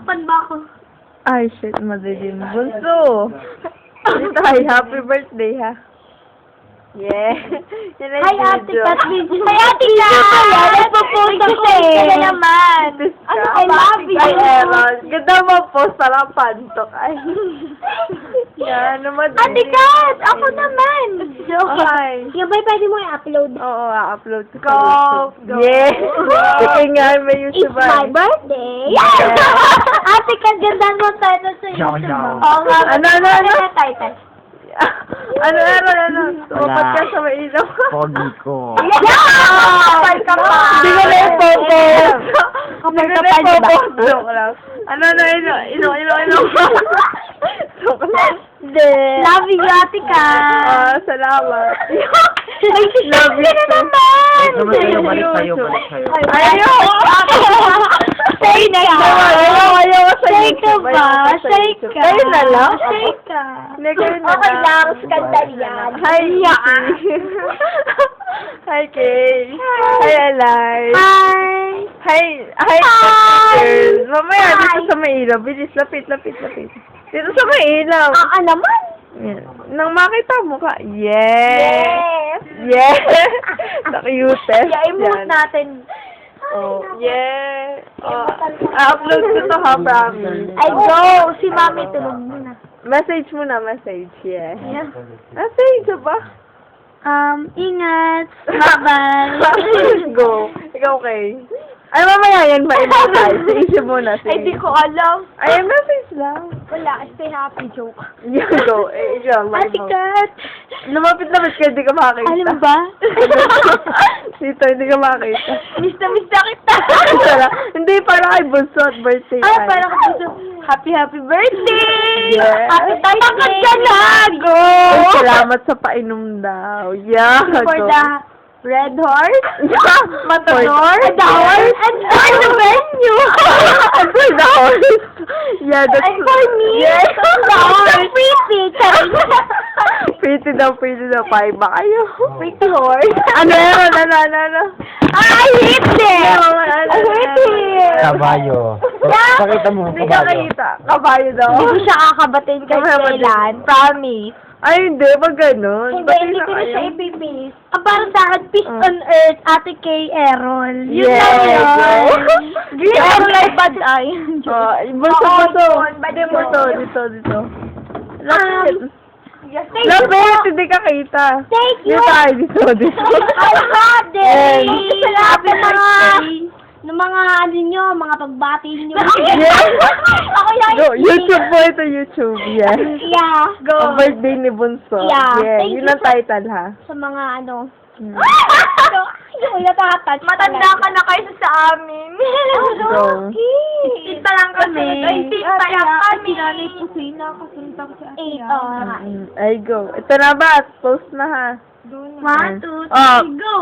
Takpan ba ako? Ay, shit, madilim. Bunso! Dito, ay, happy birthday, ha? Yeah. Yun na Hi, yung Ate video. Kat. Hi, Ate Kat! Nagpo-post ako eh. Ka naman. Ano, I love you. Ay, Eron. Ganda mo post, parang pantok. Ay. Yan, naman. Ate Kat! Ako naman. Okay. Yung ba, pwede mo i-upload? Oo, i-upload ko. Go! Go! Yeah. Sige nga, may It's YouTube. my birthday. Yeah. Ate Kat, ganda mo tayo sa YouTube. Yaw. Oo nga. Ano? Title. Ano? Tumapat ka sa mainam. Pogi ko. Kapal ka pa. Hindi ko na yung photo. Kapal Hindi ka ko pa, na di yung ba? photo. Joke lang. Ano? Joke lang. Love you, Ate Kat. Salamat. Ay, Love you na too. naman. Naman kayo, balik tayo. Ayaw! Say na ka. Ayaw sa Say ka YouTube. ba? Say ka. Kayo na lang? Say ka. Hindi, kayo na Okay lang. lang, skandal yan. Hi, Kay. Hi, Kay. Hi, Alay. Hi. Hi, Hi. girls. Mamaya, Hi. dito sa may ilaw. Bilis, lapit. Dito sa may ilaw. Naman. Yan. Nang makita mo ka. Yes. The cutest. I-emote Yan. natin. Oh, yeah. Oh, upload ko to ha, promise. Ay, go. Si Mami tulog muna. Message mo na, message. Yeah. Yeah. Message ba? Ingat. Bye-bye. Go. Ikaw, Kay. Ay, mamaya yan ba? Isip mo na. Ay, di ko alam. Ay, message lang. Wala, stay happy joke. Yeah, go. Ikaw, Ate Kat. Lumapit ka, hindi ka makakita. Alam mo ba? Dito, hindi ka makakita. Miss na kita. Hindi, para kay Bunso at birthday. Ay, parang gusto. Happy birthday! Yeah. Happy birthday! Ka na! Go! Ay, salamat sa painom daw. Yeah, For go. the Red Horse, Matador, For the horse, and the venue. And for the horse. Yeah, that's... And for me, Yes. the horse. Pretty. Pretty daw. Pay ba kayo? Pretty horse. Ano? I hate it! I hate it! Kabayo. Pakita mo, Hindi ka kabayo. kita. Kabayo daw. Hindi ko siya kakabatin kahit Kakabatin. kailan. Promise. Ay, hindi. Wag ganun. Hindi ko na siya ipipis. Parang sa akin, peace on earth, Ate Kay Errol. Yun Yes. lang yun. Green and red bad eye. Bunso. Dito. Lapit. Thank Lapit, hindi ka kita. Thank you. Dito. I had it. Yes. Salamat mga pagbati nyo. Yes. Ako yung Go, YouTube po ito, YouTube. Yes. Yeah. Go. Ang birthday ni Bunso. Yeah. Thank Yun you ang title, ha? Sa mga yung natatouch. Matanda ka na kayo sa amin. Go. Tita lang kami. Ay, tita lang kami. Sinanay po sina, kasunta ko si Ate Ito. Ay, go. Ito na ba? Post na, ha? 1, 2, 3, Oh. go.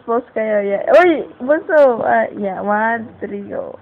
Post kayo, yeah. Uy, Bunso. Yeah, 1, 3, go.